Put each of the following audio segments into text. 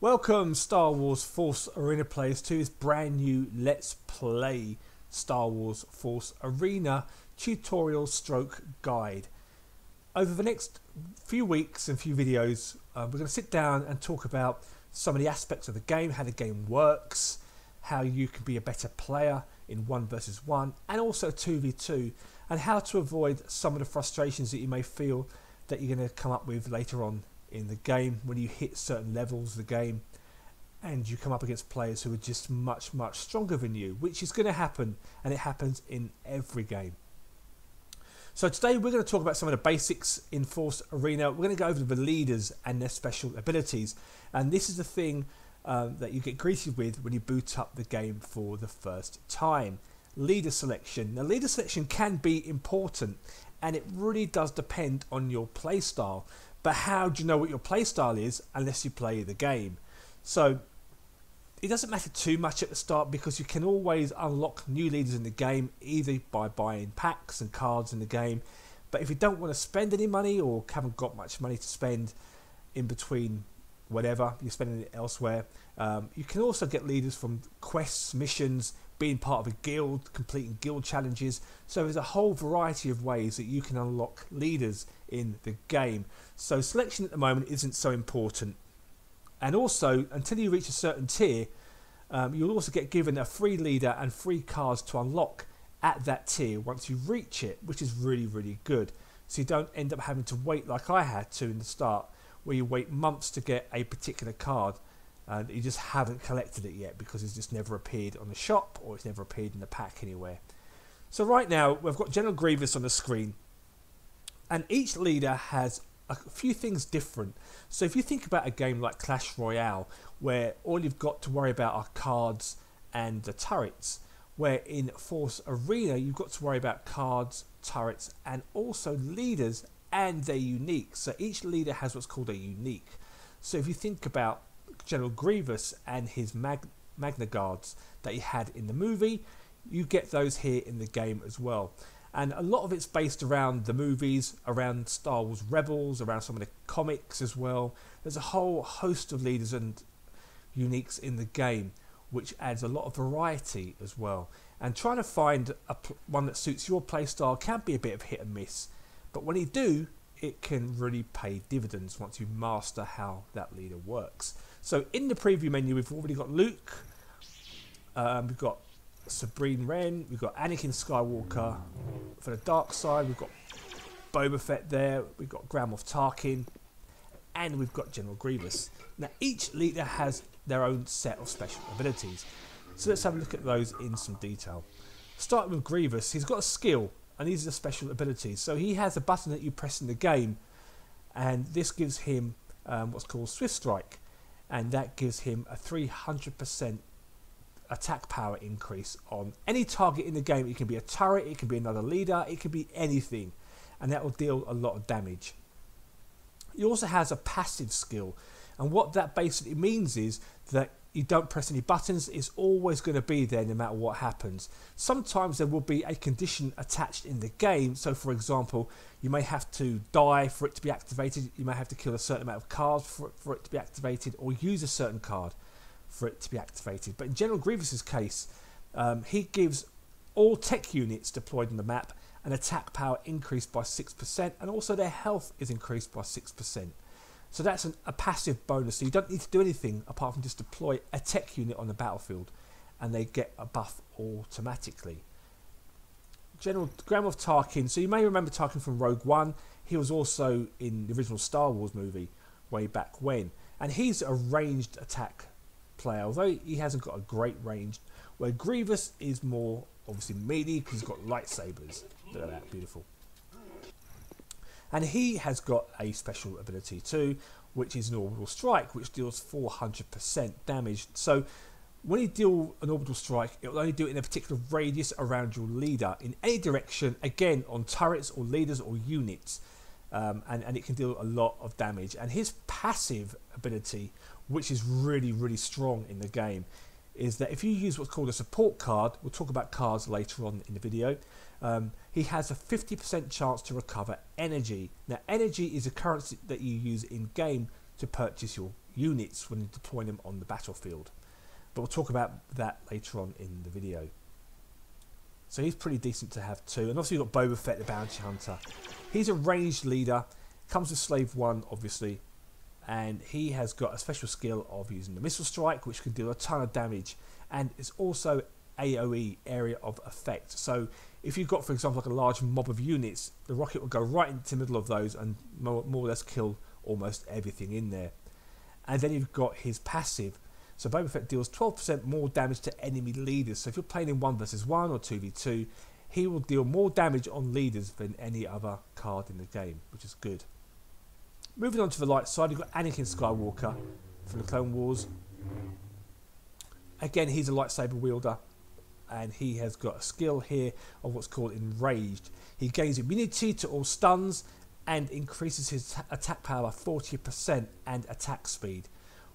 Welcome Star Wars Force Arena players to this brand new Let's Play Star Wars Force Arena tutorial stroke guide. Over the next few weeks and few videos we're going to sit down and talk about some of the aspects of the game, how the game works, how you can be a better player in 1 versus 1 and also 2v2, and how to avoid some of the frustrations that you may feel that you're going to come up with later on in the game when you hit certain levels of the game and you come up against players who are just much stronger than you, which is going to happen, and it happens in every game. So today we're going to talk about some of the basics in Force Arena. We're going to go over the leaders and their special abilities, and this is the thing that you get greeted with when you boot up the game for the first time. Leader selection. Now, leader selection can be important, and it really does depend on your playstyle. But how do you know what your playstyle is unless you play the game? So it doesn't matter too much at the start, because you can always unlock new leaders in the game either by buying packs and cards in the game. But if you don't want to spend any money or haven't got much money to spend in between whatever you're spending it elsewhere, you can also get leaders from quests, missions, being part of a guild, completing guild challenges. So there's a whole variety of ways that you can unlock leaders in the game. So selection at the moment isn't so important, and also until you reach a certain tier you'll also get given a free leader and free cards to unlock at that tier once you reach it, which is really good. So you don't end up having to wait like I had to in the start, where you wait months to get a particular card and you just haven't collected it yet because it's just never appeared on the shop or it's never appeared in the pack anywhere. So right now we've got General Grievous on the screen, and each leader has a few things different. So if you think about a game like Clash Royale, where all you've got to worry about are cards and the turrets, where in Force Arena you've got to worry about cards, turrets and also leaders and their unique. So each leader has what's called a unique. So if you think about General Grievous and his Magna Guards that he had in the movie, you get those here in the game as well. And a lot of it's based around the movies, around Star Wars Rebels, around some of the comics as well. There's a whole host of leaders and uniques in the game, which adds a lot of variety as well. And trying to find one that suits your playstyle can be a bit of hit and miss. But when you do, it can really pay dividends once you master how that leader works. So in the preview menu, we've already got Luke, we've got Sabrine Wren, we've got Anakin Skywalker for the dark side, we've got Boba Fett there, we've got Grand Moff Tarkin, and we've got General Grievous. Now each leader has their own set of special abilities, so let's have a look at those in some detail. Starting with Grievous, he's got a skill, and these are the special abilities. So he has a button that you press in the game, and this gives him what's called Swift Strike, and that gives him a 300% attack power increase on any target in the game. It can be a turret, it can be another leader, it can be anything, and that will deal a lot of damage. He also has a passive skill, and what that basically means is that you don't press any buttons. It's always going to be there no matter what happens. Sometimes there will be a condition attached in the game. So for example, you may have to die for it to be activated, you may have to kill a certain amount of cards for it to be activated, or use a certain card for it to be activated. But in General Grievous's case, he gives all tech units deployed on the map an attack power increased by 6%, and also their health is increased by 6%. So that's a passive bonus, so you don't need to do anything apart from just deploy a tech unit on the battlefield and they get a buff automatically. General Grand Moff Tarkin, so you may remember Tarkin from Rogue One. He was also in the original Star Wars movie way back when, and he's a ranged attack player, although he hasn't got a great range, where Grievous is more obviously melee because he's got lightsabers. Look at that, beautiful. And he has got a special ability too, which is an orbital strike, which deals 400% damage. So when you deal an orbital strike, it will only do it in a particular radius around your leader in any direction, again on turrets or leaders or units, and it can deal a lot of damage. And his passive ability, which is really strong in the game, is that if you use what's called a support card, we'll talk about cards later on in the video, he has a 50% chance to recover energy. Now energy is a currency that you use in game to purchase your units when deploying them on the battlefield. But we'll talk about that later on in the video. So he's pretty decent to have too. And obviously you've got Boba Fett, the bounty hunter. He's a ranged leader. Comes with Slave 1, obviously. And he has got a special skill of using the missile strike, which can do a ton of damage. And it's also AoE, area of effect. So if you've got, for example, like a large mob of units, the rocket will go right into the middle of those and more or less kill almost everything in there. And then you've got his passive. So Boba Fett deals 12% more damage to enemy leaders. So if you're playing in 1 versus 1 or 2v2, he will deal more damage on leaders than any other card in the game, which is good. Moving on to the light side, you've got Anakin Skywalker from the Clone Wars. Again, he's a lightsaber wielder, and he has got a skill here of what's called Enraged. He gains immunity to all stuns and increases his attack power by 40% and attack speed,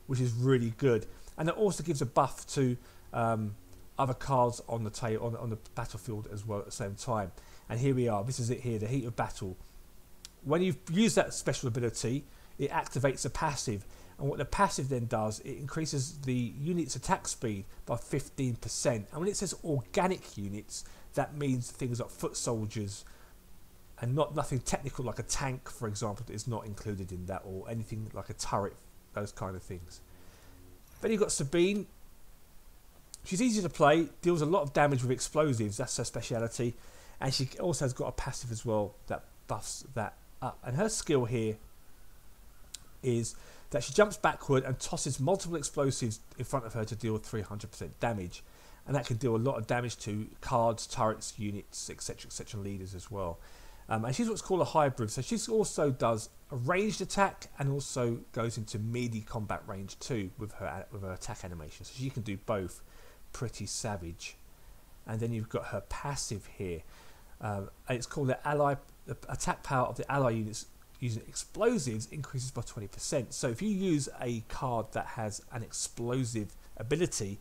which is really good. And it also gives a buff to other cards on the on the battlefield as well at the same time. And here we are. This is it here, the heat of battle. When you've used that special ability, it activates a passive. And what the passive then does, it increases the unit's attack speed by 15%. And when it says organic units, that means things like foot soldiers and nothing technical like a tank, for example, that is not included in that, or anything like a turret, those kind of things. Then you've got Sabine. She's easy to play, deals a lot of damage with explosives, that's her speciality. And she also has got a passive as well that buffs that up. And her skill here is that she jumps backward and tosses multiple explosives in front of her to deal 300% damage. And that can deal a lot of damage to cards, turrets, units, etc., leaders as well. And she's what's called a hybrid. So she also does a ranged attack and also goes into melee combat range too with her attack animation. So she can do both. Pretty savage. And then you've got her passive here. And it's called the attack power of the ally units using explosives increases by 20%. So if you use a card that has an explosive ability,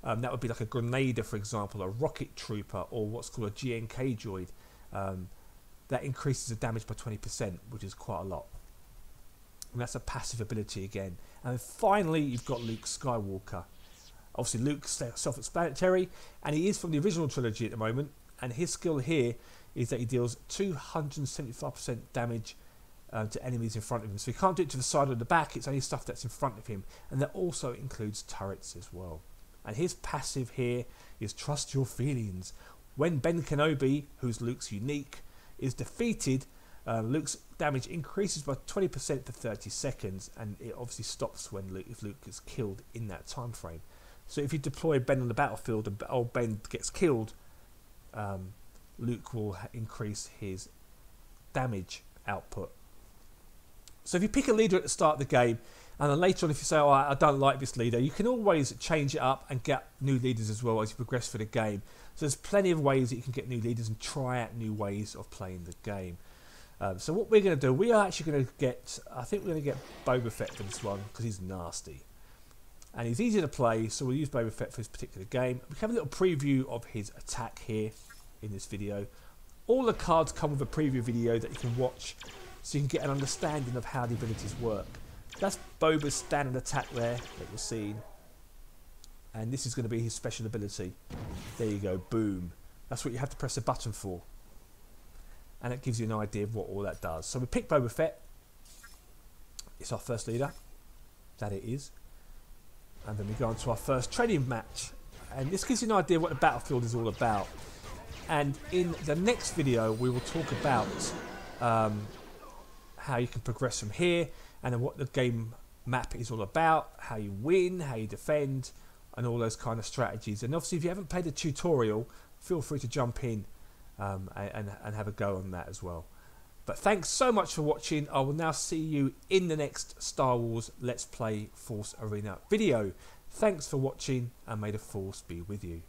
that would be like a Grenader, for example, a Rocket Trooper, or what's called a GNK droid, that increases the damage by 20%, which is quite a lot. And that's a passive ability again. And finally, you've got Luke Skywalker. Obviously, Luke's self-explanatory, and he is from the original trilogy at the moment. And his skill here is that he deals 275% damage to enemies in front of him. So he can't do it to the side or the back, it's only stuff that's in front of him. And that also includes turrets as well. And his passive here is Trust Your Feelings. When Ben Kenobi, who's Luke's unique, is defeated, Luke's damage increases by 20% for 30 seconds, and it obviously stops if Luke is killed in that time frame. So if you deploy Ben on the battlefield and old Ben gets killed, Luke will increase his damage output. So if you pick a leader at the start of the game, and then later on if you say, oh, I don't like this leader, you can always change it up and get new leaders as well as you progress through the game. So there's plenty of ways that you can get new leaders and try out new ways of playing the game. So what we're going to do, we are actually going to get, I think we're going to get Boba Fett for this one, because he's nasty. And he's easy to play, so we'll use Boba Fett for this particular game. We have a little preview of his attack here in this video. All the cards come with a preview video that you can watch, so you can get an understanding of how the abilities work. That's Boba's standard attack there that you're seeing. And this is going to be his special ability. There you go, boom. That's what you have to press a button for. And it gives you an idea of what all that does. So we pick Boba Fett. It's our first leader. That it is. And then we go on to our first training match. And this gives you an idea what the battlefield is all about. And in the next video, we will talk about how you can progress from here, and then what the game map is all about, how you win, how you defend, and all those kind of strategies. And obviously, if you haven't played the tutorial, feel free to jump in and have a go on that as well. But thanks so much for watching. I will now see you in the next Star Wars Let's Play Force Arena video. Thanks for watching, and may the Force be with you.